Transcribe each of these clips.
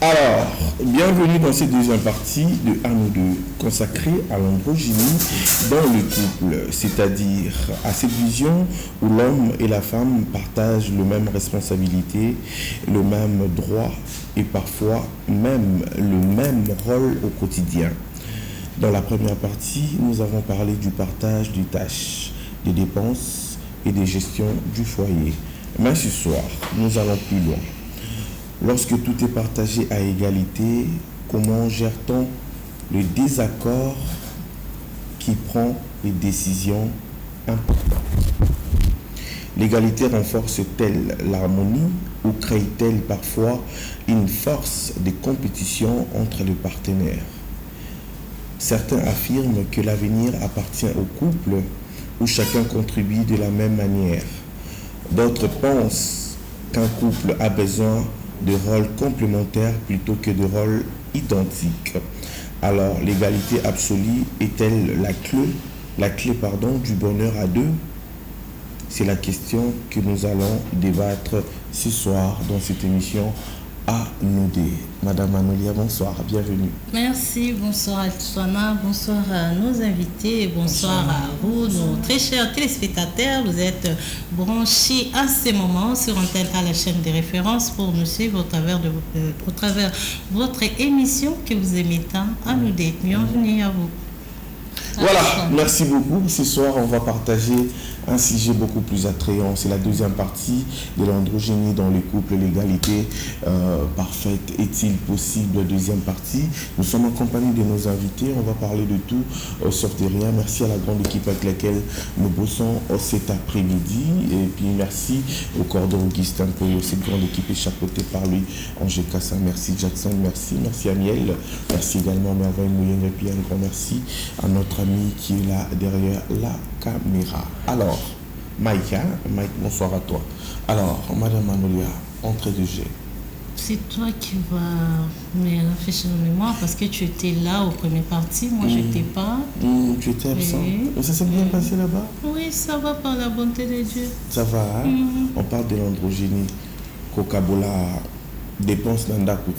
Alors, bienvenue dans cette deuxième partie de À nous deux, consacrée à l'androgynie dans le couple, c'est-à-dire à cette vision où l'homme et la femme partagent les mêmes responsabilités, le même droit et parfois même le même rôle au quotidien. Dans la première partie, nous avons parlé du partage des tâches, des dépenses et des gestions du foyer. Mais ce soir, nous allons plus loin. Lorsque tout est partagé à égalité, comment gère-t-on le désaccord qui prend les décisions importantes? L'égalité renforce-t-elle l'harmonie ou crée-t-elle parfois une force de compétition entre les partenaires? Certains affirment que l'avenir appartient au couple où chacun contribue de la même manière. D'autres pensent qu'un couple a besoin de rôles complémentaires plutôt que de rôles identiques. Alors, l'égalité absolue est-elle la clé du bonheur à deux? C'est la question que nous allons débattre ce soir dans cette émission À nous deux. Madame Anolia, bonsoir, bienvenue. Merci, bonsoir Altswana, bonsoir à nos invités et bonsoir à vous, nos très chers téléspectateurs. Vous êtes branchés à ces moments sur antenne à la chaîne des références pour nous suivre au travers votre émission que vous aimez tant. À nous deux, bienvenue à vous. Voilà, merci beaucoup. Ce soir, on va partager un sujet beaucoup plus attrayant. C'est la deuxième partie de l'androgynie dans les couples, l'égalité parfaite. Est-il possible? Deuxième partie. Nous sommes accompagnés de nos invités. On va parler de tout, sauf de rien. Merci à la grande équipe avec laquelle nous bossons cet après-midi. Et puis merci au cordon Augustin pour cette grande équipe est chapeautée par lui, Angé Kassin. Merci Jackson, merci Amiel. Merci également Merveille Mouyenne. Et puis un grand merci à notre ami qui est là derrière la caméra. Alors, Mike, bonsoir à toi. Alors, Madame Anolia, entrée de jeu. C'est toi qui vas me rafraîchir la mémoire parce que tu étais là au premier parti, moi je n'étais pas. Tu étais absent. Et ça s'est bien passé là-bas? Oui, ça va par la bonté de Dieu. Ça va, hein? On parle de l'androgynie. Coca-Cola dépense dans Dakut.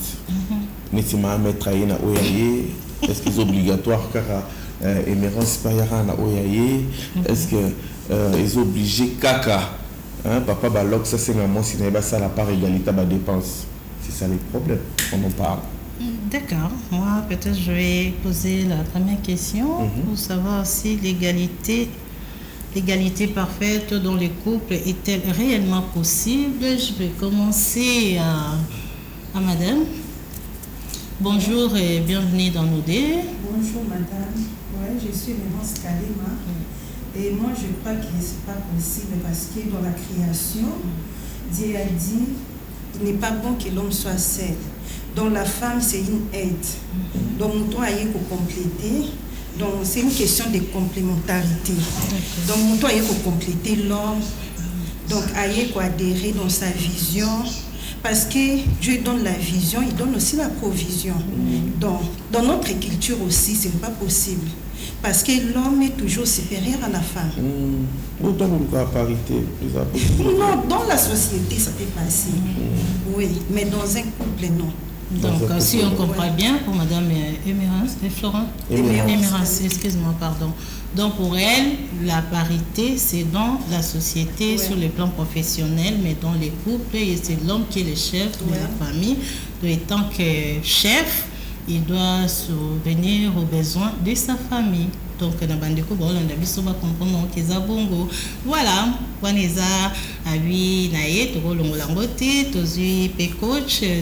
N'est-ce mettre à na oyaye? Est-ce que c'est obligatoire car émérance payara na oyaye? Est-ce que ils sont obligés caca? Hein, papa balok ça c'est maman si n'est pas ça la part égalité à dépense. C'est ça les problèmes. On en parle. D'accord. Moi peut-être je vais poser la première question pour savoir si l'égalité parfaite dans les couples est-elle réellement possible. Je vais commencer à madame. Bonjour et bienvenue dans nos dés. Bonjour madame. Ouais, je suis Mérance Kalema. Et moi je crois que ce n'est pas possible parce que dans la création, Dieu a dit il n'est pas bon que l'homme soit seul. Donc la femme c'est une aide. Donc nous devons aller pour compléter. Donc c'est une question de complémentarité. Donc nous devons aller pour compléter l'homme. Donc aller pour adhérer dans sa vision. Parce que Dieu donne la vision, il donne aussi la provision. Donc, dans notre culture aussi, ce n'est pas possible. Parce que l'homme est toujours supérieur à la femme. Autant que la parité. Non, dans la société, ça peut passer. Oui, mais dans un couple, non. Donc, si on comprend bien, pour Madame Émérance, Florent Émérance, excuse-moi, pardon. Donc, pour elle, la parité, c'est dans la société, sur le plan professionnel, mais dans les couples, c'est l'homme qui est le chef de la famille. Donc, étant que chef, il doit souvenir aux besoins de sa famille. Donc, voilà,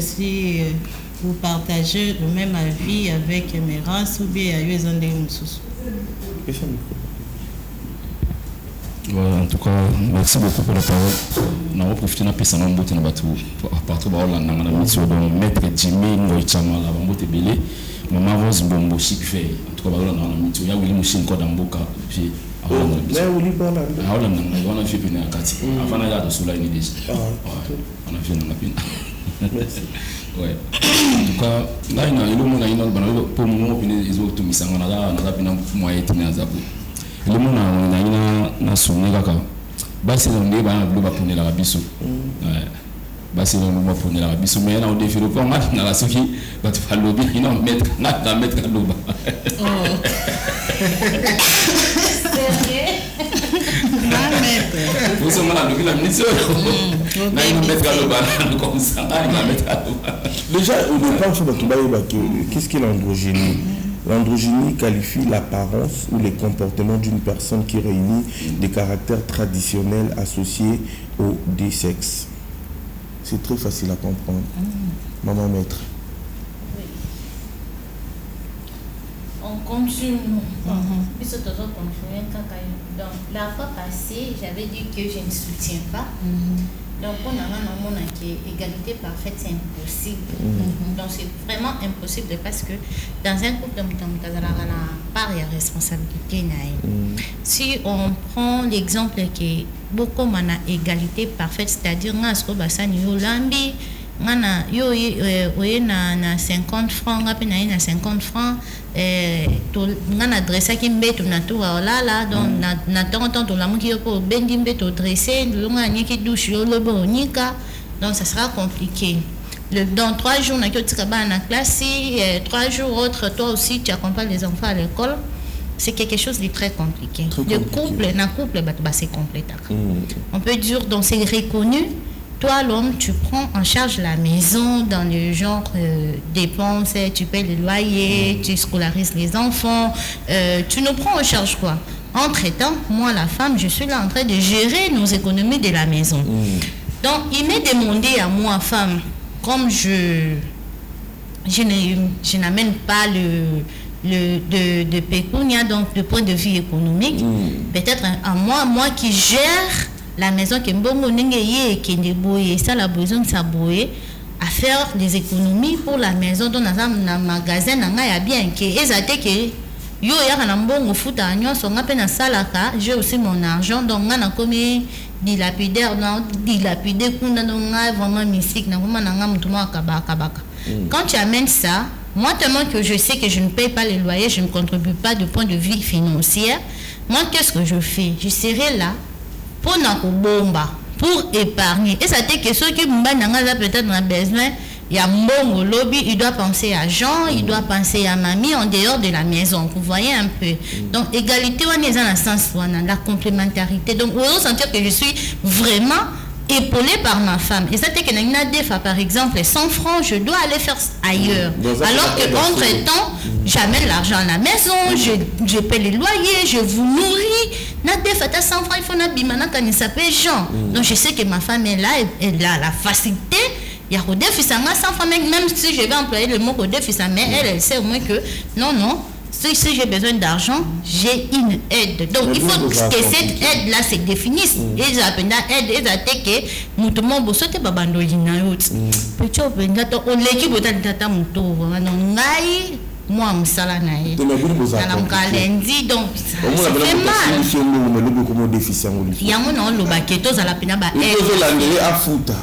si vous partagez le même avis avec Mérance ou bien à en tout cas, merci beaucoup pour la parole. Nous avons profité de la personne en beauté partout dans la mission de Maître Jimmy Ngoïchama, la Bambote Belé, Maman Rose Bombo Chic Fay. En tout cas, dans la mission, il y a Willy Mouchin Kodamboka, puis on a fait une carte. Avant, il y a de cela une idée. On a fait une lapine. Ouais. En tout cas, là, il y a un moment pour moi, ils ont tout mis en là, on a bien moyen de tenir à Zabou. Le monde a sonné là. Bah, c'est un débat, on va prendre la biso. basi na ngoma pone la biso mais na développer ngati na soki ba tu falo bi ina mettre na mettre loba vous sommes là depuis la minute comme ça déjà au départ qu'est-ce qu'est l'androgynie? L'androgynie qualifie l'apparence ou les comportements d'une personne qui réunit des caractères traditionnels associés aux deux sexes. C'est très facile à comprendre. Maman maître. On continue. Donc, la fois passée, j'avais dit que je ne soutiens pas. Donc, on a un égalité parfaite, c'est impossible. Donc, c'est vraiment impossible parce que dans un couple, il y a part de responsabilité. Si on prend l'exemple que beaucoup ont égalité parfaite, c'est-à-dire que yo na 50 francs ngapi na 50 francs to ngana dresser ki mbeto na to là donc na temps to la muki yo po bendi mbeto dresser longa nyiki douche yo lobo nika, donc ça sera compliqué. Dans 3 jours na kyotika ba na classe, 3 jours autres toi aussi tu accompagnes les enfants à l'école, c'est quelque chose de très compliqué. Le couple c'est complet. On peut dire donc c'est reconnu. Toi, l'homme, tu prends en charge la maison dans le genre dépenses, tu payes le loyer, tu scolarises les enfants, tu nous prends en charge quoi. Entre-temps, moi, la femme, je suis là en train de gérer nos économies de la maison. Donc, il m'est demandé à moi, femme, comme je n'amène pas de pécunia, donc de point de vue économique, peut-être à moi qui gère la maison qui est ça la besoin de s'abouer à faire des économies pour la maison dans un magasin n'a bien que yo ya na mbongo futa nyonso nga pe na salaka, j'ai aussi mon argent donc nga na komi dilapidaire kuna nga vraiment mystique na vraiment nga mutu mo kabaka. Quand tu amènes ça, moi tellement que je sais que je ne paye pas les loyers, je ne contribue pas de point de vue financier, moi qu'est-ce que je fais? Je serai là pour épargner. Et ça dit que ceux qui peut-être ont besoin, il y a mbongo lobby, il doit penser à Jean, il doit penser à mamie en dehors de la maison. Vous voyez un peu. Donc, égalité, on est dans le sens, la complémentarité. Donc, vous allez sentir que je suis vraiment épaulée par ma femme. Et ça, c'est que par exemple, 100 francs, je dois aller faire ailleurs. Alors que entre-temps, j'amène l'argent à la maison, je paie les loyers, je vous nourris. Nade 100 francs, il faut n'abimana quand il s'appelle Jean. Donc je sais que ma femme est là, elle a la facilité. Il y a Rodé Fissanga 100 francs, même si je vais employer le mot Rodé Fissanga, mais elle sait au moins que non. Si j'ai besoin d'argent, j'ai une aide. Donc il faut que cette aide-là se définisse. Et j'appelle aide, et j'attends que nous tout le monde bosse te babando l'inayout. Petit on l'équipe de tata muto, non moi msala na ye. Na mkalendi donc ça fait mal. Yango na loba keto za la pena ba aide.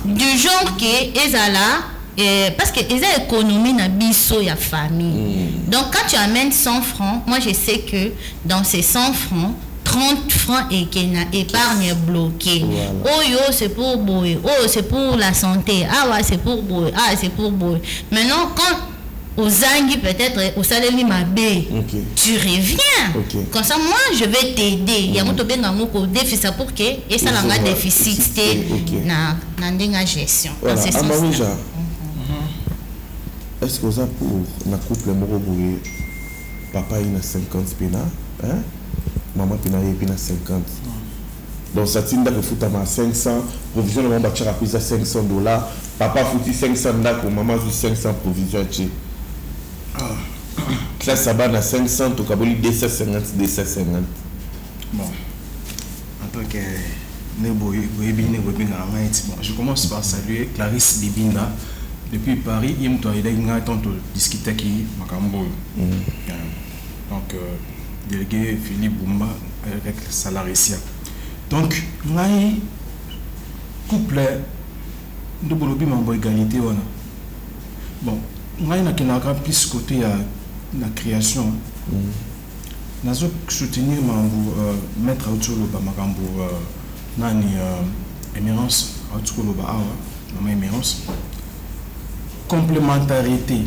Du genre que ezala parce que ils ont économie na biso ya famille. Donc quand tu amènes 100 francs, moi je sais que dans ces 100 francs 30 francs et qu'il y a épargne bloquée. Oh yo c'est pour boy, oh c'est pour la santé, ah ouais c'est pour boy, ah c'est pour boy. Maintenant quand aux anguilles peut-être au salaire mabé, tu reviens. Comme ça moi je vais t'aider. Il y a mon tobé dans mon déficit pour que et ça n'a déficit na ndenga gestion. C'est ça. Est-ce que ça pour na couple moroboye papa il a 50 pena hein maman pena il a 50 donc ça tient de foutre à 500 provision de mon bâtiment à plus de $500 papa fouti 500 d'accord maman joue 500 provision chez classe ça va à 500 tu caboli 250 bon en tant que je commence par saluer Clarisse Bibinda depuis Paris, il y a tant de discuter qui Makambo. Donc, délégué Philippe Boumba avec Salaricia. Donc, il y a un couple de Bolobi Mambo égalité. Bon, il y a un plus côté la création. Nous avons soutenu Maître Aoutouloba Makambo, Nani Émirance Aoutouloba. maman Émérance. Complémentarité.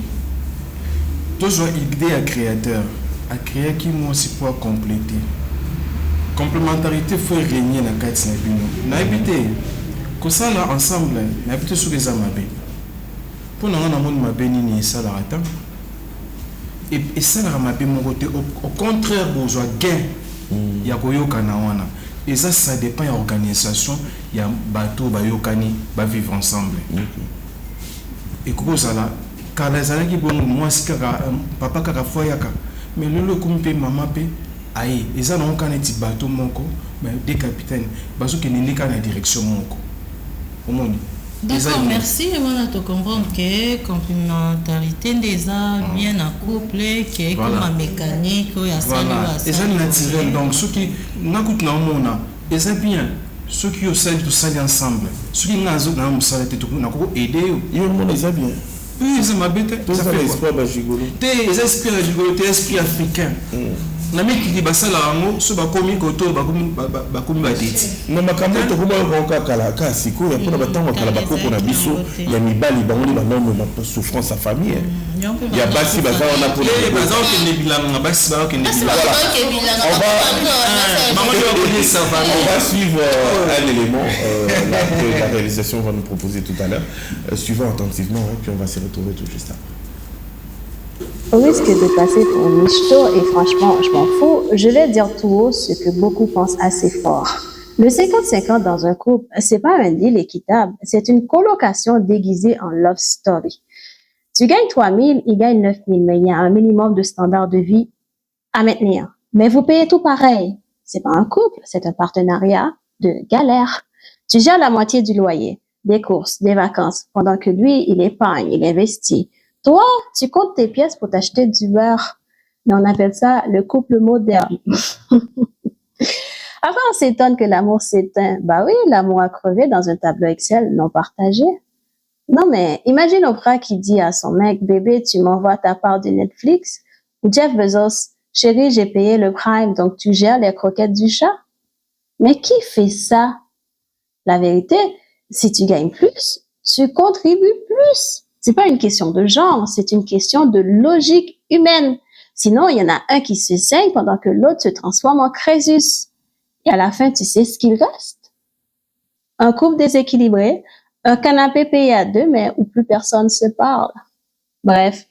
Toujours idée à créateur. À créer qui moi aussi pour compléter. Complémentarité faut régner dans la carte Nabino. N'habiter. Que ça là ensemble, n'habiter sur les amabés. Pour nous avoir un mabé ni ça la attend. Et ça la mabé mon côté. Au contraire, bourgeois gain. Il y a koyo kanawana. Et ça dépend de l'organisation. Il y a bateau, bayokani, ba vivre ensemble. Et comment ça là? Car les années qui bon moi c'est papa kaka foyaka. Mais le kumpe maman pe aïe. Et ça non quand est bateau monko, mais des capitaines. Parce que n'est qu'à la direction monko. Au monde. D'accord, merci. Et voilà, tu comprends que complémentarité des arts bien accouplé, qui est comme un mécanique, il y a ça. Et ça naturel. Donc ceux qui n'écoutent pas mon nom, et c'est bien. Ceux qui ont tout ça ensemble, ceux qui n'ont pas ça, ils ont aidé. Ils ont les bien. Oui, ça m'a bête. Ça fait l'espoir d'Ajigolo. T'es esprit d'Ajigolo, t'es esprit africain. Nami qui dit ça là ngo so ba komi koto ba komi ba date na makambo to kuma roka kala kasi ko ya pona batango kala bakoko na biso ya mibali bango ba nombre ma souffrance à famille ya basi baza on a pour les bazao que ne bilanga basi ba que ne bilanga on va suivre un élément la réalisation va nous proposer tout à l'heure suivant attentivement puis on va se retrouver tout juste après. Au risque de passer pour un michto, et franchement, je m'en fous, je vais dire tout haut ce que beaucoup pensent assez fort. Le 50-50 dans un couple, c'est pas un deal équitable, c'est une colocation déguisée en love story. Tu gagnes 3 000, il gagne 9 000, mais il y a un minimum de standard de vie à maintenir. Mais vous payez tout pareil. C'est pas un couple, c'est un partenariat de galère. Tu gères la moitié du loyer, des courses, des vacances, pendant que lui, il épargne, il investit. Toi, tu comptes tes pièces pour t'acheter du beurre. Mais on appelle ça le couple moderne. Avant, on s'étonne que l'amour s'éteint. Bah oui, l'amour a crevé dans un tableau Excel non partagé. Non, mais imagine Oprah qui dit à son mec, bébé, tu m'envoies ta part du Netflix. Ou Jeff Bezos, chérie, j'ai payé le Prime, donc tu gères les croquettes du chat. Mais qui fait ça? La vérité, si tu gagnes plus, tu contribues plus. C'est pas une question de genre, c'est une question de logique humaine. Sinon, il y en a un qui se saigne pendant que l'autre se transforme en Crésus. Et à la fin, tu sais ce qu'il reste? Un couple déséquilibré, un canapé payé à 2, mais où plus personne se parle. Bref,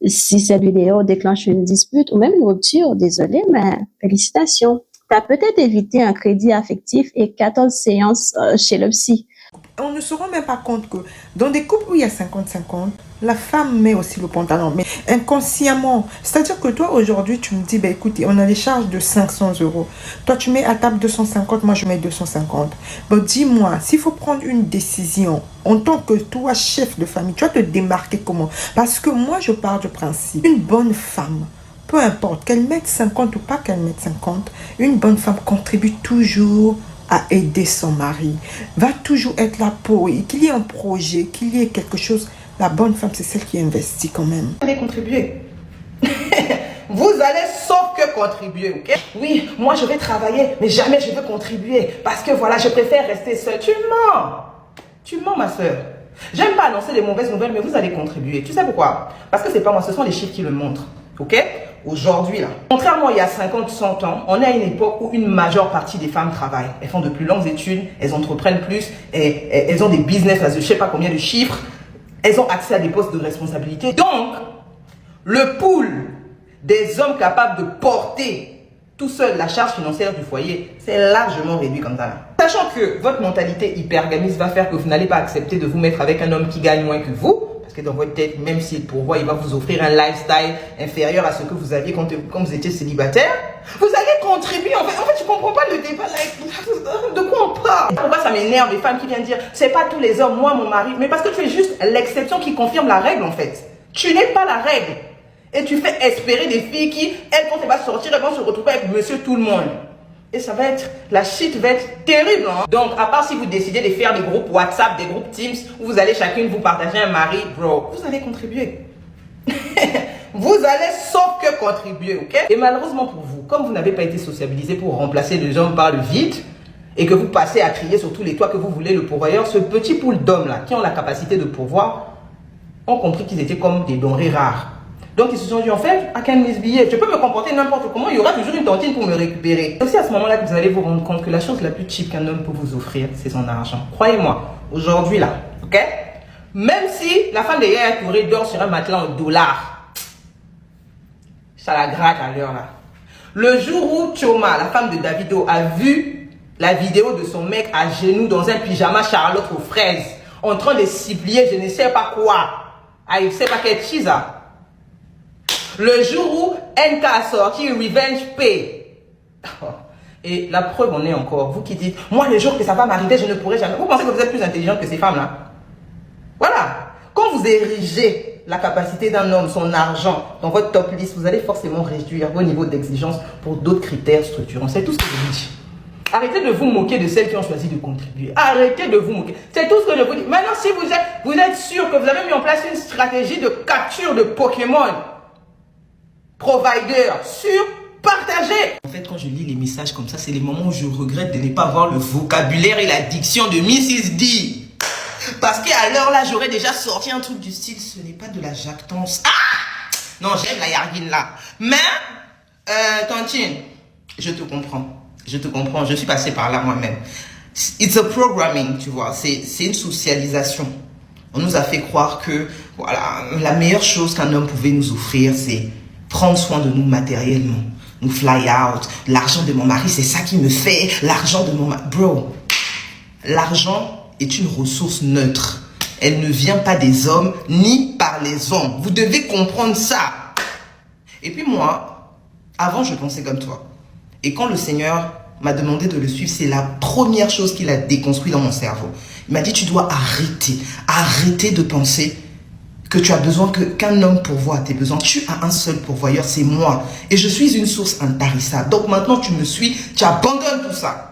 si cette vidéo déclenche une dispute ou même une rupture, désolé, mais félicitations. T'as peut-être évité un crédit affectif et 14 séances chez le psy. On ne se rend même pas compte que dans des couples où il y a 50-50, la femme met aussi le pantalon, mais inconsciemment. C'est-à-dire que toi, aujourd'hui, tu me dis, bah, écoute, on a des charges de 500 €. Toi, tu mets à table 250, moi, je mets 250. Bon, dis-moi, s'il faut prendre une décision, en tant que toi, chef de famille, tu vas te démarquer comment? Parce que moi, je pars du principe, une bonne femme, peu importe, qu'elle mette 50 ou pas qu'elle mette 50, une bonne femme contribue toujours à aider son mari, va toujours être là pour qu'il y ait un projet, qu'il y ait quelque chose. La bonne femme, c'est celle qui investit quand même. Vous allez contribuer. Vous allez sauf que contribuer, ok? Oui, moi je vais travailler, mais jamais je veux contribuer. Parce que voilà, je préfère rester seule. Tu mens. Tu mens, ma soeur. J'aime pas annoncer des mauvaises nouvelles, mais vous allez contribuer. Tu sais pourquoi? Parce que c'est pas moi, ce sont les chiffres qui le montrent. Ok? Aujourd'hui, là, contrairement il y a 50, 100 ans, on est à une époque où une majeure partie des femmes travaillent. Elles font de plus longues études, elles entreprennent plus, et elles ont des business, je ne sais pas combien de chiffres, elles ont accès à des postes de responsabilité. Donc, le pool des hommes capables de porter tout seul la charge financière du foyer, c'est largement réduit comme ça. Là. Sachant que votre mentalité hypergamiste va faire que vous n'allez pas accepter de vous mettre avec un homme qui gagne moins que vous, parce que dans votre tête, même s'il pourvoit, il va vous offrir un lifestyle inférieur à ce que vous aviez quand vous étiez célibataire, vous allez contribuer. En fait, je comprends pas le débat là. De quoi on parle? Pourquoi ça m'énerve les femmes qui viennent dire, c'est pas tous les hommes, moi, mon mari. Mais parce que tu es juste l'exception qui confirme la règle, en fait. Tu n'es pas la règle. Et tu fais espérer des filles qui, elles, quand elles vont sortir, elles vont se retrouver avec monsieur tout le monde. Et ça va être, la shit va être terrible. Hein? Donc, à part si vous décidez de faire des groupes WhatsApp, des groupes Teams, où vous allez chacune vous partager un mari, bro, vous allez contribuer. Vous allez sauf que contribuer, ok? Et malheureusement pour vous, comme vous n'avez pas été sociabilisé pour remplacer les hommes par le vide, et que vous passez à crier sur tous les toits que vous voulez le pourvoyeur, ce petit pool d'hommes-là, qui ont la capacité de pourvoir, ont compris qu'ils étaient comme des denrées rares. Donc ils se sont dit, en fait, I can misbehave. Je peux me comporter n'importe comment, il y aura toujours une tontine pour me récupérer. C'est aussi à ce moment-là que vous allez vous rendre compte que la chose la plus cheap qu'un homme peut vous offrir, c'est son argent. Croyez-moi, aujourd'hui là, ok? Même si la femme de Yaya Touré dort sur un matelas en dollars, ça la gratte à l'heure là. Le jour où Choma, la femme de Davido, a vu la vidéo de son mec à genoux dans un pyjama Charlotte aux fraises, en train de supplier je ne sais pas quoi, à je ne sais pas quelle chose. Le jour où NK a sorti Revenge Pay. Et la preuve en est encore. Vous qui dites, moi le jour que ça va m'arriver, je ne pourrai jamais. Vous pensez que vous êtes plus intelligent que ces femmes-là? Voilà. Quand vous érigez la capacité d'un homme, son argent, dans votre top list, vous allez forcément réduire vos niveaux d'exigence pour d'autres critères structurants. C'est tout ce que je vous dis. Arrêtez de vous moquer de celles qui ont choisi de contribuer. Arrêtez de vous moquer. C'est tout ce que je vous dis. Maintenant, si vous êtes sûr que vous avez mis en place une stratégie de capture de Pokémon, provider, partagez. En fait, quand je lis les messages comme ça, c'est les moments où je regrette de ne pas avoir le vocabulaire et la diction de Mrs. D. Parce qu'à l'heure là, j'aurais déjà sorti un truc du style, ce n'est pas de la jactance. Ah! Non, j'aime la yarguine là. Mais, Tantine, je te comprends. Je te comprends, je suis passé par là moi-même. It's a programming, tu vois, c'est une socialisation. On nous a fait croire que, voilà, la meilleure chose qu'un homme pouvait nous offrir, c'est prendre soin de nous matériellement, nous fly out. L'argent de mon mari, c'est ça qui me fait. L'argent de mon mari. Bro, l'argent est une ressource neutre. Elle ne vient pas des hommes ni par les hommes. Vous devez comprendre ça. Et puis moi, avant, je pensais comme toi. Et quand le Seigneur m'a demandé de le suivre, c'est la première chose qu'il a déconstruit dans mon cerveau. Il m'a dit, tu dois arrêter de penser que tu as besoin qu'un homme pourvoie à tes besoins. Tu as un seul pourvoyeur, c'est moi. Et je suis une source intarissable. Donc maintenant, tu me suis, tu abandonnes tout ça.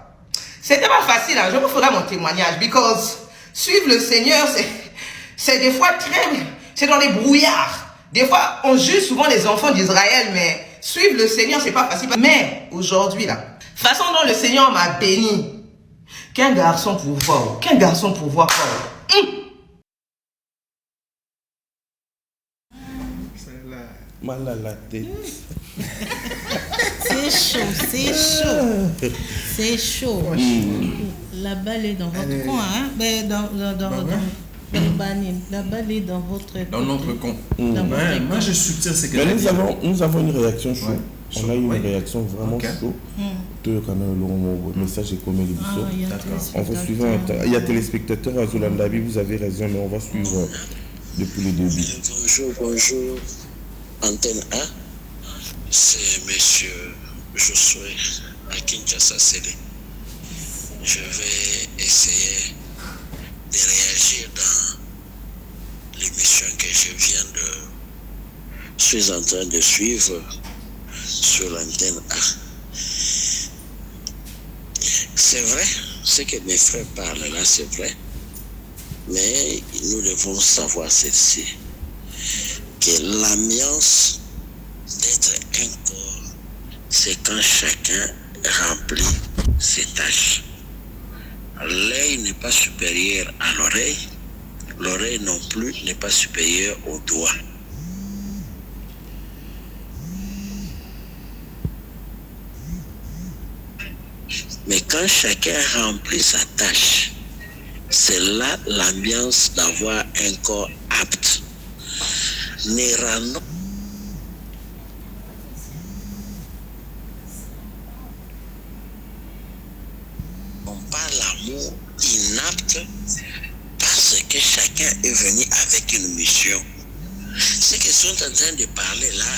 C'était pas facile, hein? Je vous ferai mon témoignage. Because suivre le Seigneur, c'est des fois c'est dans les brouillards. Des fois, on juge souvent les enfants d'Israël, mais suivre le Seigneur, c'est pas facile. Mais aujourd'hui, là, façon dont le Seigneur m'a béni, qu'un garçon pourvoit, pas. Mal à la tête. C'est chaud. La balle est dans votre coin, hein? Ben, la balle est dans votre dans notre camp. Moi je soutiens ces gars. Nous avons une réaction chaude. On a eu une réaction vraiment chaude. Le message est comme il est. On va suivre. Il y a téléspectateurs à Zolandabi, vous avez raison, mais on va suivre depuis le début. Bonjour. Antenne A, c'est monsieur Josué à Kinshasa Célé. Je vais essayer de réagir dans l'émission que je suis en train de suivre sur l'antenne A. C'est vrai, ce que mes frères parlent là, c'est vrai. Mais nous devons savoir ceci. Que l'ambiance d'être un corps, c'est quand chacun remplit ses tâches. L'œil n'est pas supérieur à l'oreille, l'oreille non plus n'est pas supérieure au doigt. Mais quand chacun remplit sa tâche, c'est là l'ambiance d'avoir un corps apte. Ne rendons pas l'amour inapte parce que chacun est venu avec une mission. Ce qu'ils sont en train de parler là,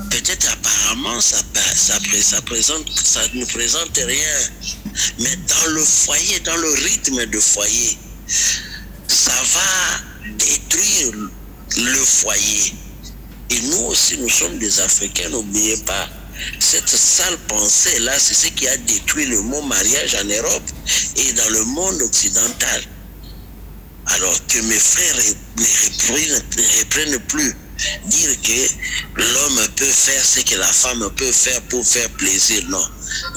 peut-être apparemment ça ne présente rien, mais dans le foyer, dans le rythme de foyer, ça va détruire le foyer. Et nous aussi, nous sommes des Africains, n'oubliez pas. Cette sale pensée-là, c'est ce qui a détruit le mot mariage en Europe et dans le monde occidental. Alors que mes frères ne reprennent plus dire que l'homme peut faire ce que la femme peut faire pour faire plaisir. Non,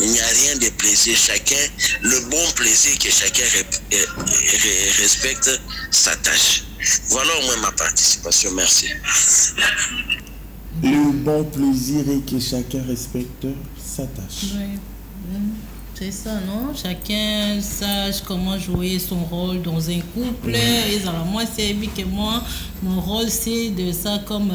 il n'y a rien de plaisir. Chacun, le bon plaisir que chacun respecte sa tâche. Voilà au moins ma participation. Merci. Le bon plaisir est que chacun respecte sa tâche. Oui. C'est ça, non? Chacun sache comment jouer son rôle dans un couple. Et alors, moi, c'est que moi, mon rôle, c'est de ça, comme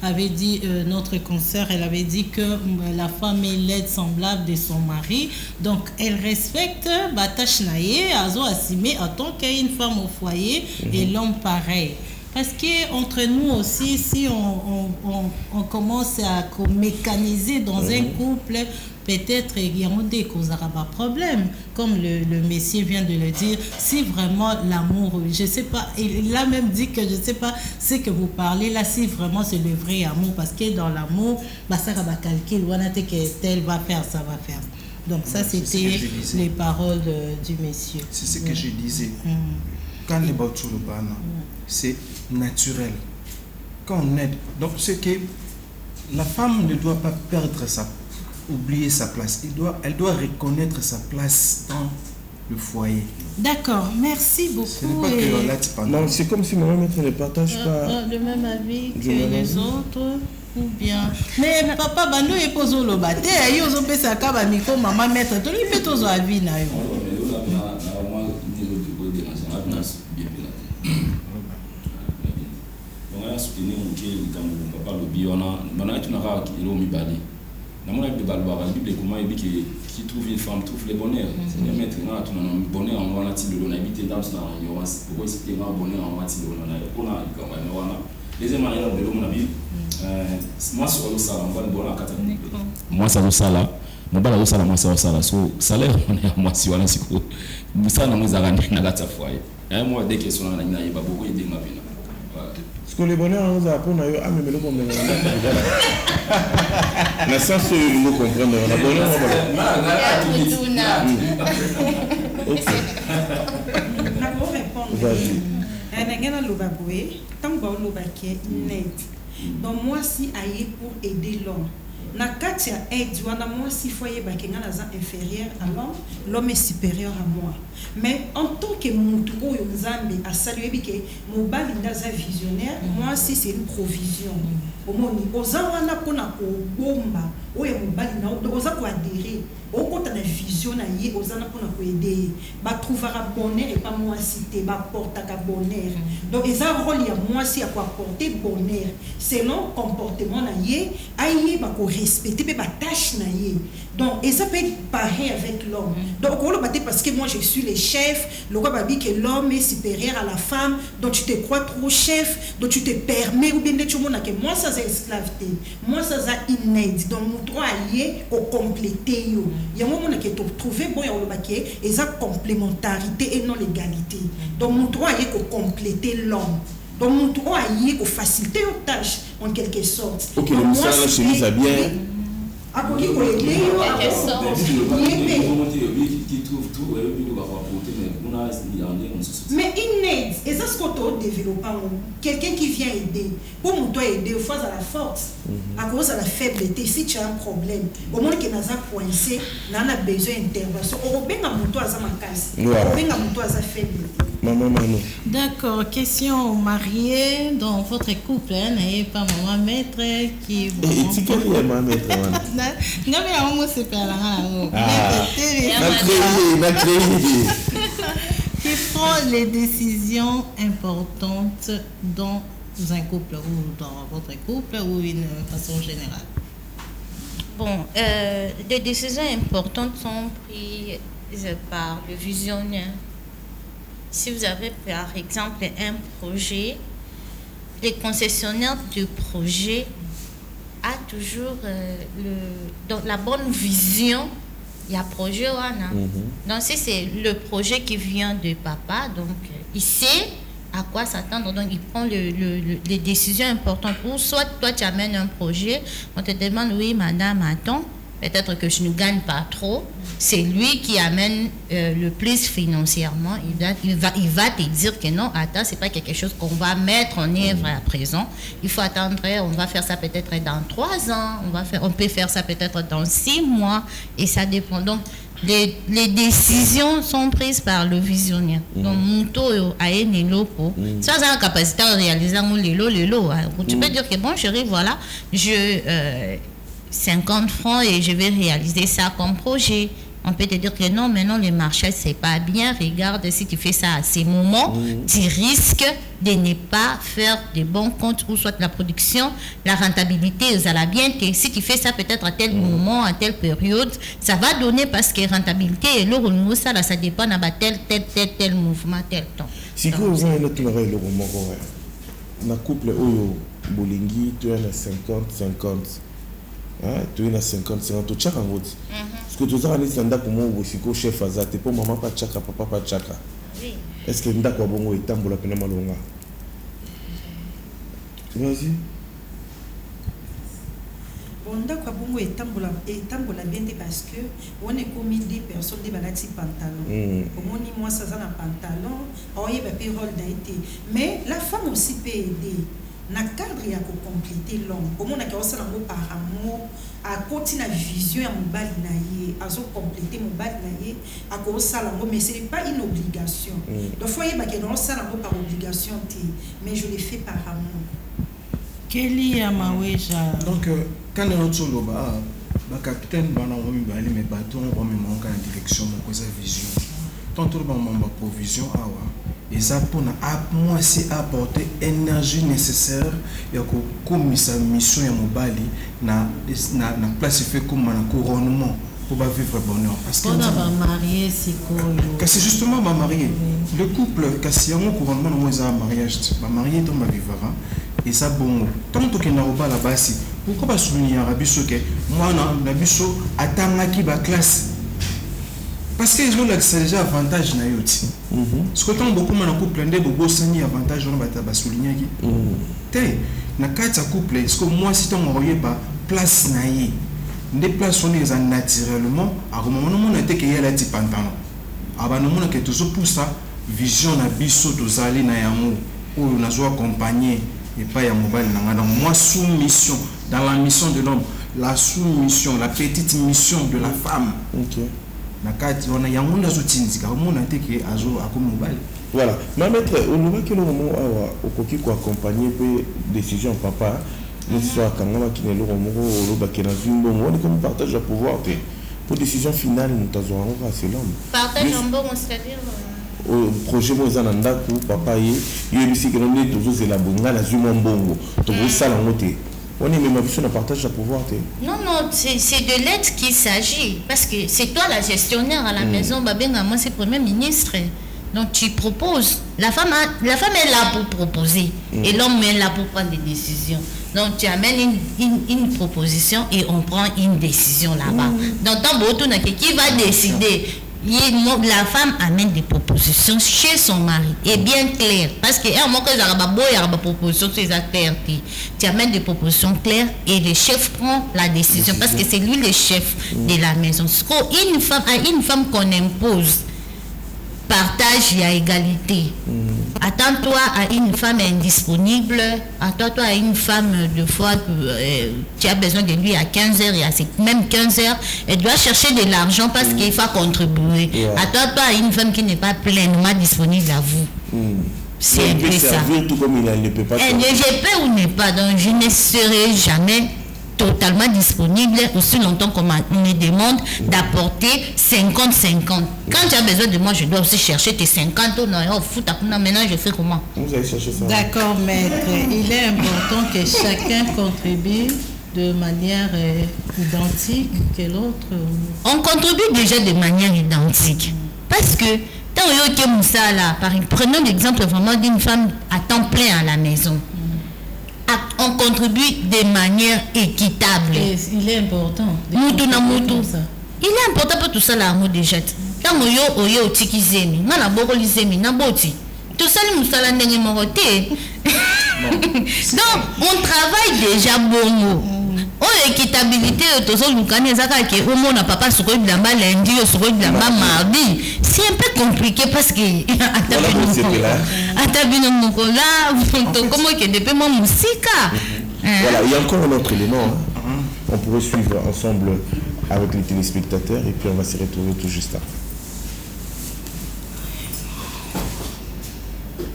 avait dit notre consoeur, elle avait dit que la femme est l'aide semblable de son mari. Donc, elle respecte la tâche naïe, azo assumé en tant qu'une femme au foyer et l'homme pareil. Parce qu'entre nous aussi, si on commence à mécaniser dans un couple, peut-être il y a des causes à problème. Comme le monsieur vient de le dire, si vraiment l'amour, je ne sais pas, il a même dit que je ne sais pas ce que vous parlez là, si vraiment c'est le vrai amour. Parce que dans l'amour, ça va calculer, que tel va faire, ça va faire. Donc ça, c'était les paroles du monsieur. C'est ce que je disais. Quand les bateaux le banent, c'est naturel. Quand on aide, donc c'est que la femme ne doit pas oublier sa place. Elle doit reconnaître sa place dans le foyer. D'accord, merci beaucoup. Ce n'est pas que là tu parles. Non, c'est comme si maman maître ne partage pas le même avis que les autres. Ou bien. Mais papa, nous est posé le bâté. Ils ont fait ça comme un micro, maman maître. Tout le monde fait aux avis. soutenir mon pied quand papa le biona maintenant tu n'auras qu'il est au mibali dans mon avis de balba la Bible comment il dit qui trouve une femme trouve le bonheur c'est de mettre là tu n'as bonheur en voilà tu le habiter dans ça pourquoi c'est un bonheur en voilà tu le on a quand même voilà deuxième manière de l'homme la Bible moi sur le salaire on va le bonheur à 4 moi ça le salaire mon bala au salaire moi ça au salaire so salaire on est moi si voilà c'est quoi ça na muzaka na gata foyer et moi dès que son na ina iba beaucoup aider ma vie. Parce que le bonheur, on a appris à mais le bonheur. Mais ça, c'est nous comprendre. On a bonheur, on a ok. Je vais répondre. Vas-y. Donc, moi, si aïe pour aider l'homme. Na katia aide wana moi si foyer bakenga naza inférieur à l'homme est supérieur à moi. Mais en tant que mutu oyo nzambe a salué bike mobali ndaza visionnaire, moi si c'est une provision. Omoni oza wana pona ko bomba oyo mobali na oza ko adhérer okota na vision na ye oza na pona ko aider ba trouvera bonheur et pas moi cité ba portaka bonheur. Donc eza rôle ya moi si à quoi apporter bonheur selon comportement na ye aye ba ko respecter ba tâche na ye. Donc et ça peut être pareil avec l'homme. Donc on le battait parce que moi je suis le chef, le roi babi que l'homme est supérieur à la femme, donc tu te crois trop chef, donc tu te permets ou bien tu montres que moi ça c'est esclaveté, moi ça c'est inédit. Donc mon droit aye au compléter yo. Il y a un moment que tu trouver bon le baquet et ça complémentarité et non l'égalité. Donc mon droit aye au compléter l'homme. Donc mon droit aye au faciliter aux tâches en quelque sorte. OK, le ça la chemise a bien qui trouve tout mais il aide et ça ce qu'on doit développer quelqu'un qui vient aider pour mon toi aider au fois à la force à cause de la faiblesse si tu as un problème au moins que naza coincé n'a besoin d'intervention au benga mon toi za makasi au benga mon toi za faible. Maman Mano. D'accord, question mariée dans votre couple n'ayez pas maman maître qui qui prend les décisions importantes dans un couple ou dans votre couple ou une façon générale. Bon, les décisions importantes sont prises par le visionnaire. Si vous avez par exemple un projet, les concessionnaires du projet a toujours donc la bonne vision. Il y a projet donc si c'est le projet qui vient de papa, donc il sait à quoi s'attendre, donc il prend les décisions importantes. Ou soit toi tu amènes un projet, on te demande oui madame attends, peut-être que je ne gagne pas trop, c'est lui qui amène le plus financièrement. Il va te dire que non, attends, c'est pas quelque chose qu'on va mettre en œuvre à présent. Il faut attendre, on va faire ça peut-être dans 3 ans, on peut faire ça peut-être dans 6 mois, et ça dépend. Donc, les décisions sont prises par le visionnaire. Donc, Mouto a une loco. Ça, c'est la capacité de réaliser l'élo. Tu peux dire que bon, chérie, voilà, 50 francs et je vais réaliser ça comme projet. On peut te dire que non, maintenant le marché, c'est pas bien. Regarde, si tu fais ça à ces moments, tu risques de ne pas faire de bons comptes, ou soit la production, la rentabilité, ça la bien. Que si tu fais ça peut-être à tel moment, à telle période, ça va donner, parce que rentabilité et le renouveau, ça dépend de tel mouvement, tel temps. Si vous avez le couple Bolingi, tu as 50-50. Tu as 50-50, tu as parce que tu as dit que chef azate pour maman pas tchaka, papa pas tchaka. Est-ce que tu as bongo et tambola pena malonga? Vas-y. Bon, d'accord, bongo et tambola bien parce que on est comme 10 personnes des balati pantalon. Au moins moi ça a un pantalon, on y va payer rôle d'aide. Mais la femme aussi peut aider. Na cadre ya ko compléter l'homme au monde ka osala ngo par amour a continuer vision ya mobali na ye azo compléter mobali na ye a ko osala ngo, mais c'est pas une obligation. Donc faut y ba ke non osala ngo par obligation mais je le fais par amour. Kelly Amaweja. Donc quand on solo ba capitaine bana on mi ba mais bateau on mi manka en direction mon cause vision. Tant tout le monde ba provision awa. Et ça pour moi c'est apporter énergie nécessaire et comme sa mission ya mobali na place fait comme un couronnement pour vivre bonheur parce que marié c'est justement ma marié le couple kasi un couronnement moi ça mariage ma marié dans ma vivra et ça bon tant que na oba la basi pourquoi pas souligner arabiso que moi na biso atanga ki ba classe. Parce que c'est déjà avantage na yoti. Ce que tant beaucoup de couple ndé bobo sani avantage on va souligner qui. Té na kata couple est-ce que moi si tant envoyé pas place na yi. Ndé place on est naturellement à moment non on était que yela ti pantalon. Aba no mona que toujours pour ça vision na biso tozali na yamu ou na zo accompagner et pas ya mobile na ngana moi soumission dans la mission de l'homme, la soumission, la petite mission de la femme. OK. Voilà. Ma maître, on voit que le moment où on peut accompagner décision papa, nous sommes quand on a qui n'est le moment qui est dans une bonne, on est comme partage le pouvoir pour décision finale nous avons c'est l'homme. Partage en bon, c'est-à-dire au projet Mozananda pour papa y a ici que nous est toujours la bonne la zuma bongo, tout ça la montée. On est même habitué à partager le pouvoir. Non, c'est de l'aide qu'il s'agit. Parce que c'est toi la gestionnaire à la maison. Moi, c'est Premier ministre. Donc, tu proposes. La femme est là pour proposer. Et l'homme est là pour prendre des décisions. Donc, tu amènes une proposition et on prend une décision là-bas. Donc, qui va décider? La femme amène des propositions chez son mari et bien clair parce que proposition tu amènes des propositions claires et le chef prend la décision parce que c'est lui le chef de la maison. Une femme qu'on impose partage et égalité. Attends-toi à une femme indisponible, attends-toi à une femme de fois que tu as besoin de lui à 15h et à même 15h, elle doit chercher de l'argent parce qu'il faut contribuer. Attends-toi à une femme qui n'est pas pleinement disponible à vous. C'est un peu ça. Tout comme il ne peut pas. Elle ne peut ou n'est pas, donc je ne serai jamais totalement disponible aussi longtemps qu'on me demande d'apporter 50-50. Quand tu as besoin de moi, je dois aussi chercher tes 50 ou non, maintenant je fais comment? Vous allez chercher ça. D'accord, maître. Il est important que chacun contribue de manière identique que l'autre. On contribue déjà de manière identique. Parce que prenons l'exemple vraiment d'une femme à temps plein à la maison. On contribue de manière équitable. Et il est important. Il est important pour tout ça là, déjà. Quand on tikizemi, on a beaucoup lisemi, na boti. Tout ça nous sala ndenge moroté. Donc on travaille déjà bon. L'équitabilité, au moins papa sur lundi, sur mardi. C'est un peu compliqué parce que voilà, il y a encore un autre élément. On pourrait suivre ensemble avec les téléspectateurs et puis on va se retrouver tout juste après.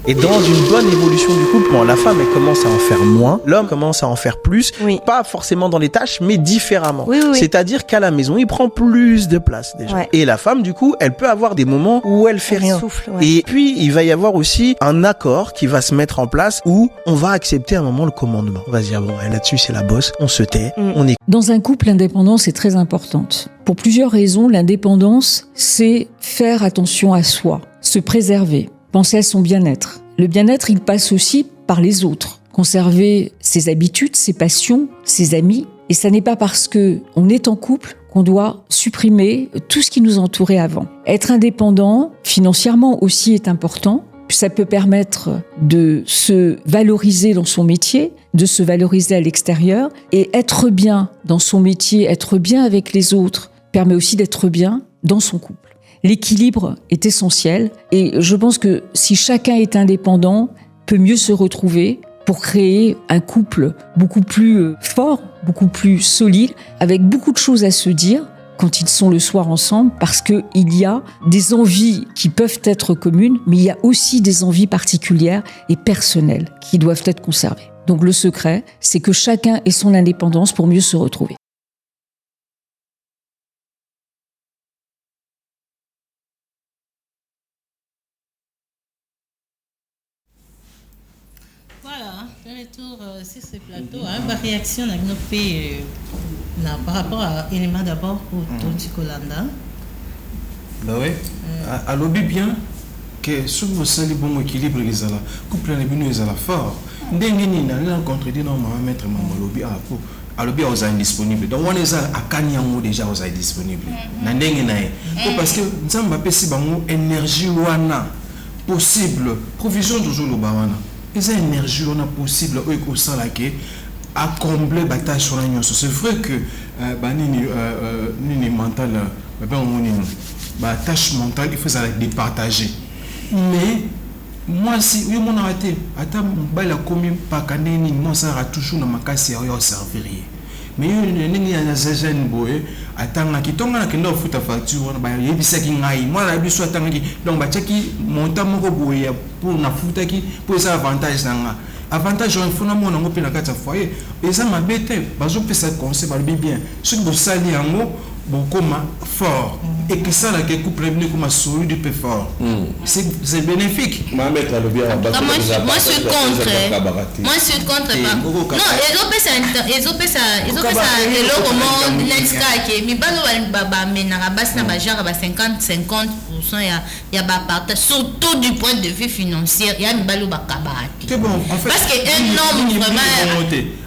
Et dans une bonne évolution du couple, bon, la femme elle commence à en faire moins, l'homme commence à en faire plus, pas forcément dans les tâches, mais différemment. C'est-à-dire qu'à la maison, il prend plus de place déjà. Et la femme, du coup, elle peut avoir des moments où elle fait rien. Souffle, Et puis, il va y avoir aussi un accord qui va se mettre en place où on va accepter à un moment le commandement. On va se dire, bon, là-dessus, c'est la bosse, on se tait, on est... Dans un couple, l'indépendance est très importante. Pour plusieurs raisons, l'indépendance, c'est faire attention à soi, se préserver. Penser à son bien-être. Le bien-être, il passe aussi par les autres. Conserver ses habitudes, ses passions, ses amis. Et ça n'est pas parce que on est en couple qu'on doit supprimer tout ce qui nous entourait avant. Être indépendant, financièrement aussi, est important. Ça peut permettre de se valoriser dans son métier, de se valoriser à l'extérieur. Et être bien dans son métier, être bien avec les autres, permet aussi d'être bien dans son couple. L'équilibre est essentiel et je pense que si chacun est indépendant, peut mieux se retrouver pour créer un couple beaucoup plus fort, beaucoup plus solide, avec beaucoup de choses à se dire quand ils sont le soir ensemble, parce qu'il y a des envies qui peuvent être communes, mais il y a aussi des envies particulières et personnelles qui doivent être conservées. Donc le secret, c'est que chacun ait son indépendance pour mieux se retrouver. Voilà, de retour sur ce plateau, ma réaction à notre pays par rapport à l'élément d'abord pour Tonti Kolanda. Bah ouais, à l'objet bien que sur le sali bon équilibre les ala, couple les binu les ala fort. Ndengini na la contredit non ma mettre mon lobby à l'objet aux indisponibles. Donc on est à Kanyango déjà aux indisponibles. Na ndengi na parce que nzamba pesi bango énergie wana possible, provision toujours le bawana. Et cette énergie on a possible au sein à combler bataille sur la nuance. C'est vrai que nini mental tâche mentale il faut ça départager. Mais moi si oui mon arrêté attends la commune pas kaneni moi ça a toujours dans ma casse sérieux servir. Mais il y a des jeunes boy attends qui tombe na kendo futa facture ba yebisa ki ngai moi la biso attends ki donc ba cheki monta moko boy pour na futa ki pour ça avantage nanga avantage on faut na mona ngopi na kata foyer et ça m'a bête bazo pesa conseil ba bien ce que vous sali yango beaucoup fort et que ça la couple est comme solide peu fort c'est bénéfique moi mettre le bien moi je suis contre non ils ont fait ça et le comment l'insca qui mi balo baba menara bas na ba genre ba 50% ya ba partage surtout du point de vue financier ya mi balo ba kabati c'est bon en fait parce que un homme vraiment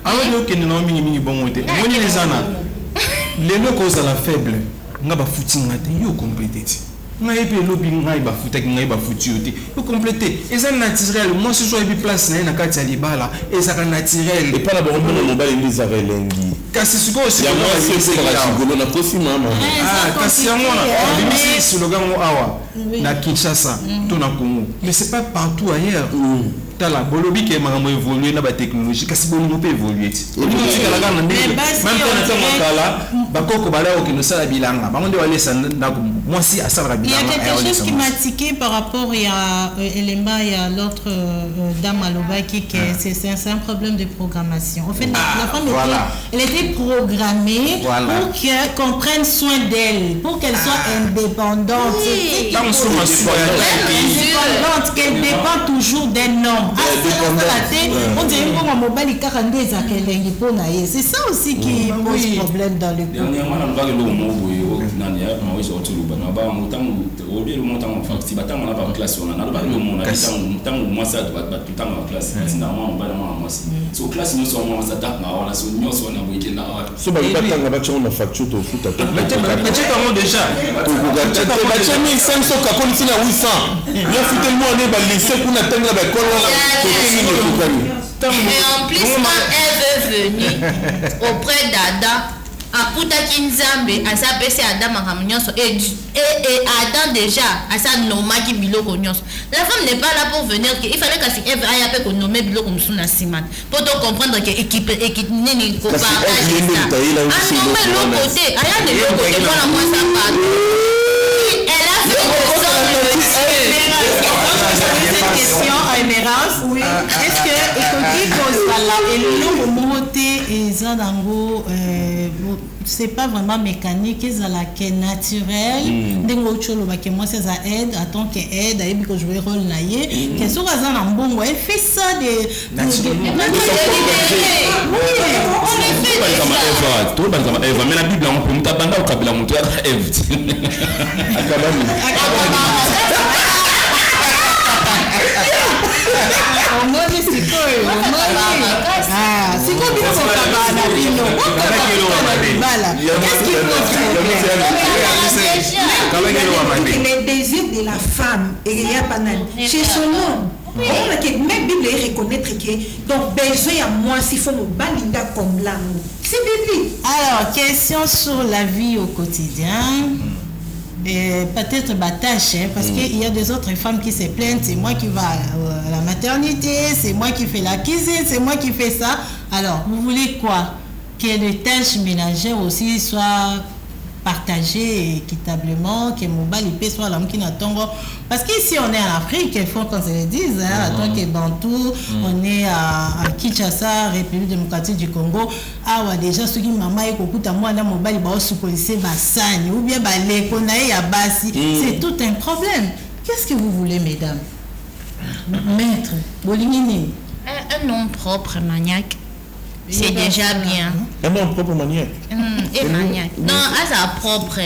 alors que non mini bon monter on les ana les locaux à la faible nga ba footing ngate yo compléter nga épé lobby nga ba footing nga ba footing yo compléter et ça naturel moi ce soit et place na kati ya libala et ça naturel et pas la bon mobile les avelengi kasi siko aussi ya moi c'est la chigolo na kosi mama kasi ya moi na slogan awa na Kinshasa to na Congo mais c'est pas partout ailleurs tala bolobi ke makambo évoluer na ba technologie kasi bolobi peut évoluer même quand on kala bakoko balao ki no sala bilanga bangonde wale sanda moi si à sala bilanga il y a quelque chose qui m'a tiqué par rapport à Elemba et à l'autre dame Aloba qui c'est un problème de programmation en fait la femme elle était programmée pour qu'on prenne soin d'elle pour qu'elle soit indépendante qu'elle dépend toujours d'un homme. C'est ça aussi qui pose problème dans le couple. Et en plus, quand elle veut est venu auprès d'Adam. Akutaki Nzambe asapesi Adam makambo nyonso et Adam déjà asa nomaki biloko nyonso. La femme n'est pas là pour venir que il fallait que Ève aille après qu'on nomme biloko msuna siman pour te comprendre que équipe nini ko partager ça. Ah non mais l'autre côté, aya de l'autre côté voilà moi ça part. Elle a fait cette question à Émérance. Oui. Est-ce que écoutez kozala eloko moté eza dango c'est pas vraiment mécanique, c'est la qui est naturelle. Dengo cholo ba que moi c'est ça aide, attends que aide, et puis que je vais rôle naïe. Que sur ça en bon, elle fait ça de oui, on le fait. Tout le monde Eva, mais la Bible on peut mutabanda au kabila mutu Eve. Omoni sikoyo, omoni. Ah, sikoyo bino kokabana bino. Qu'est-ce qu'il faut faire? Les désirs de la femme, il y a pas mal. Chez son homme. Même la Bible reconnaître que donc besoin à moi s'il faut me balinda comme l'amour. C'est biblique. Alors, question sur la vie au quotidien. Peut-être tâche, parce qu'il y a des autres femmes qui se plaignent, c'est moi qui vais à la maternité, c'est moi qui fais la cuisine, c'est moi qui fais ça. Alors, vous voulez quoi? Que les tâches ménagères aussi soient partagées équitablement, que mon balipé soit l'homme qui n'attend. Parce qu'ici, on est en Afrique, il faut qu'on se le dise, hein, en tant que Bantou, on est à Kinshasa, République démocratique du Congo. Ah ouais, déjà, ceux qui maman et kokuta moi, dans mon bali, bah, sous policier, bassani, ou bien, bah, les konaï, à bassi. C'est tout un problème. Qu'est-ce que vous voulez, mesdames? Maître, Bolimini. Un nom propre, maniaque. C'est déjà bien. Un nom propre maniaque. Et maniaque. Non, à sa propre.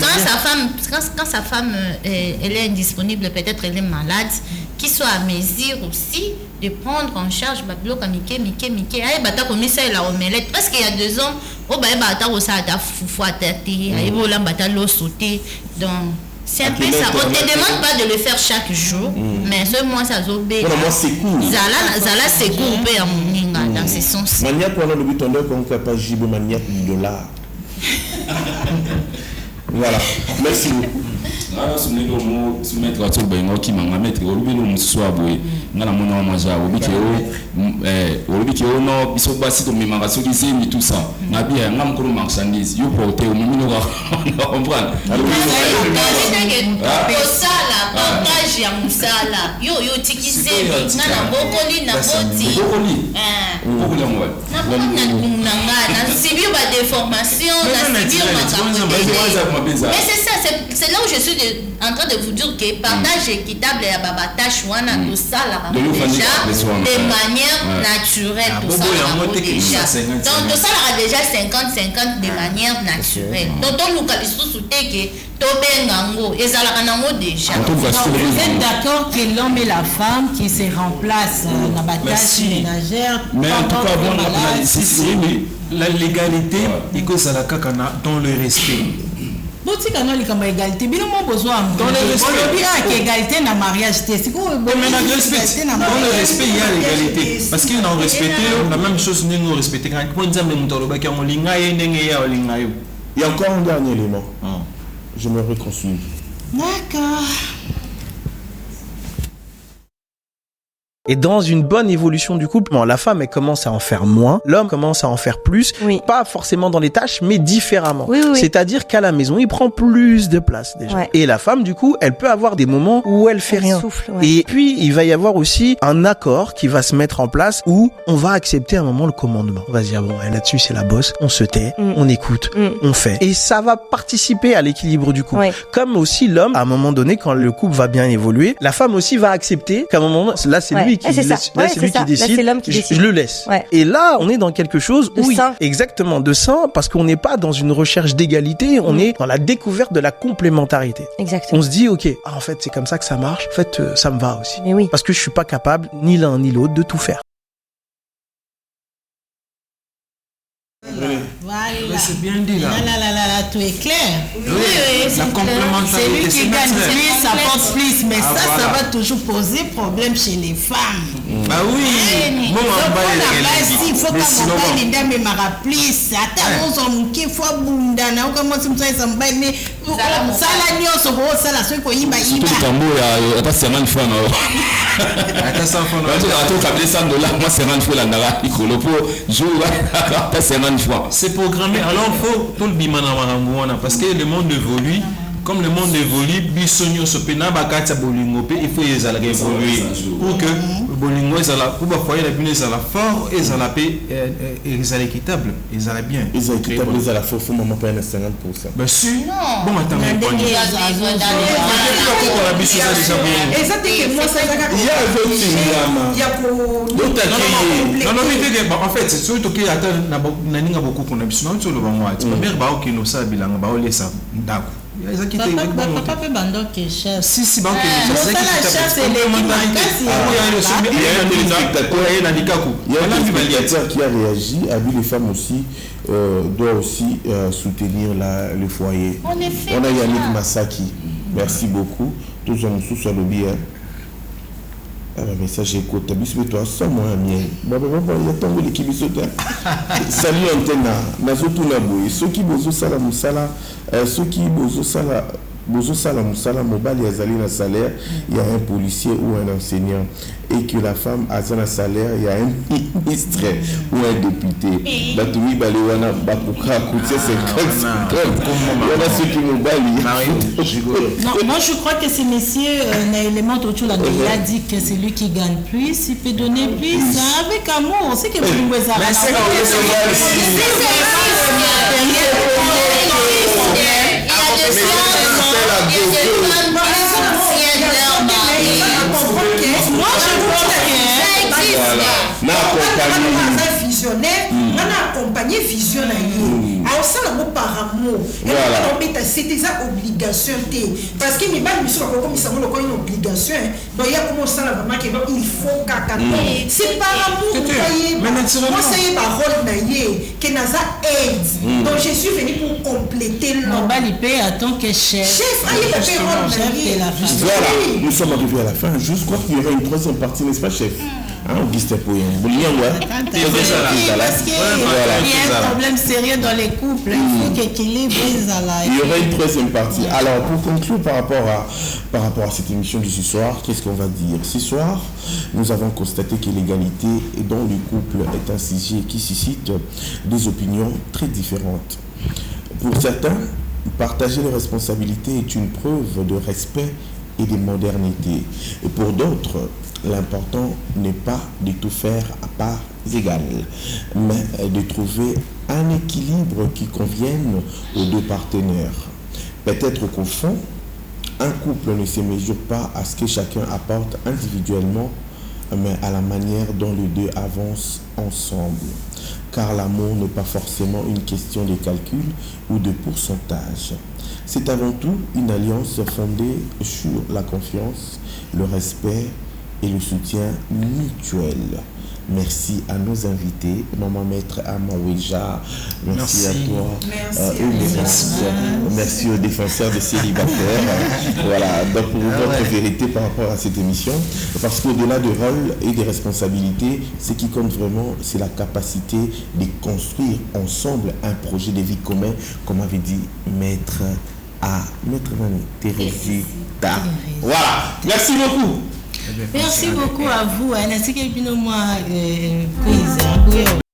Quand sa femme elle est indisponible, peut-être elle est malade, qu'il soit à mesure aussi de prendre en charge Babyloko Mike. Aïe, bata comme ça la omelette. Parce qu'il y a 2 ans, oh bah bata au ça ta foufou à tête, aïe bola bata l'eau sauté. Donc c'est un peu ça. On ne te demande pas de le faire chaque jour, mais ce mois ça zobé. Moi c'est cool. Zala c'est cool à mon dans ce sens. Maniaque on a le but on doit qu'on capable jibe maniaque $. Voilà. Merci beaucoup. Ngala sumelo mo sumetwa to bengo ki manga metri olubelo muswabwe ngala mona maja olubike no biso basi to mimanga soki semi tout ça na bien ngam ko marchandise yo porter au mimino ka comprendre sala partage ya musala yo tikise ngana bokoli na boti bokoli ngwa na sibio ba déformation na sibio mais c'est ça c'est là où je suis en train de vous dire que partage équitable à baba tâche wana tout ça là déjà de manière naturelle tout ça déjà donc tout ça là déjà 50-50 de manière naturelle donc nous kalisu souté que tobengango ezalaka nango déjà. Vous êtes d'accord que l'homme et la femme qui se remplacent dans la tâche ménagère? Mais en tout cas bon la légalité et que ça la kakana dans le respect. Dans le égalité dans mariage dans le respect il y a l'égalité parce qu'il y a respecté la même chose nous respecter il y a encore un dernier élément. Je me réconcilie. D'accord. Et dans une bonne évolution du couple, la femme elle commence à en faire moins, l'homme commence à en faire plus, pas forcément dans les tâches, mais différemment. C'est-à-dire qu'à la maison, il prend plus de place déjà. Et la femme, du coup, elle peut avoir des moments où elle fait rien. Souffle, Et puis, il va y avoir aussi un accord qui va se mettre en place où on va accepter à un moment le commandement. On va se dire, bon, là-dessus, c'est la bosse, on se tait, on écoute, on fait. Et ça va participer à l'équilibre du couple. Comme aussi l'homme, à un moment donné, quand le couple va bien évoluer, la femme aussi va accepter qu'à un moment, là, c'est lui qui décide. Je le laisse. Et là, on est dans quelque chose exactement de sain, parce qu'on n'est pas dans une recherche d'égalité, on est dans la découverte de la complémentarité. Exactement. On se dit, ok, en fait, c'est comme ça que ça marche. En fait, ça me va aussi. Mais parce que je suis pas capable, ni l'un ni l'autre, de tout faire. Voilà. C'est bien dit là. Là, tout est clair. Oui, la complémentarité. Celui qui gagne plus, ça porte plus. Mais ça va toujours poser problème chez les femmes. Bah oui. Il faut que mon père me rappelisse. Attends, on qui faut bundana. On commence à me dire, mais ça la nuit, on se voit ça la suite. Il m'a dit. Tout le tambour, il y a pas 50 fois. Attends, 100 fois. Moi, 50 fois, là, il faut le jour, pas 50 fois. C'est programmé. Alors, il faut tout le bimana parce que le monde évolue. Comme le monde évolue, bisogno sopena bakata bolingo pe il faut les aller évoluer pour que bolingo ezala pour foyer la bine ezala fort ezala pe ezala équitable ezala bien ezala équitable ezala fort faut maman payer 50%. Ben si bon attends mais quoi il y a en fait c'est surtout que attends na ninga beaucoup qu'on a besoin sur le bango ati mère ba ok no sa bilanga ba olesa ndako. Papa peut bando que cher. Si banque c'est il y a un spectateur qui a réagi, a vu les femmes aussi doit aussi soutenir le foyer. On a Yannick Massaki. Merci beaucoup. Tous les gens sont le bien. Ah bah message écoute, mais toi sans moi mien. Bah il y a tant l'équipe saute. Salut Antena, nazotu na boy. Ceux qui bozo sala musala, ceux qui bozo sala musala mobile yazali na salaire, il y a un policier ou un enseignant et que la femme a un salaire, il y a un ministre ou un député. Batumi balewana bakuka coûter 50. Voilà ceux qui mobile. Non, moi je crois que ce monsieur l'élément autour là il a dit que c'est lui qui gagne plus, il peut donner plus avec amour. C'est que vous on a accompagné visionnaire. Alors ça n'a pas par amour. C'était ça obligation parce que mes balles sont comme ça une obligation. Donc il y a comment ça la maman qui il faut caca. C'est par amour vous voyez. Moi c'est ma rôle naïe que naza aide. Donc je suis venu pour compléter l'homme. Il paye à tant que chef. Voilà, nous sommes arrivés à la fin. Je crois qu'il y aura une troisième partie, n'est-ce pas, chef? Auguste Poyen. Parce qu'il y a un problème sérieux dans les couples. Il faut qu'équilibre. Il y aura une troisième partie. Alors, pour conclure par rapport à cette émission de ce soir, qu'est-ce qu'on va dire? Ce soir, nous avons constaté que l'égalité dans le couple est un sujet qui suscite des opinions très différentes. Pour certains, partager les responsabilités est une preuve de respect et de modernité. Et pour d'autres, l'important n'est pas de tout faire à parts égales, mais de trouver un équilibre qui convienne aux deux partenaires. Peut-être qu'au fond, un couple ne se mesure pas à ce que chacun apporte individuellement, mais à la manière dont les deux avancent ensemble. Car l'amour n'est pas forcément une question de calcul ou de pourcentage. C'est avant tout une alliance fondée sur la confiance, le respect et le soutien mutuel. Merci à nos invités, Maman Maître Amaouija, merci à toi, merci aux défenseurs des célibataires. Voilà, donc pour votre vérité par rapport à cette émission, parce qu'au-delà de rôle et des responsabilités, ce qui compte vraiment, c'est la capacité de construire ensemble un projet de vie commun, comme avait dit Maître Thérèse. Voilà, merci beaucoup. Merci beaucoup à vous.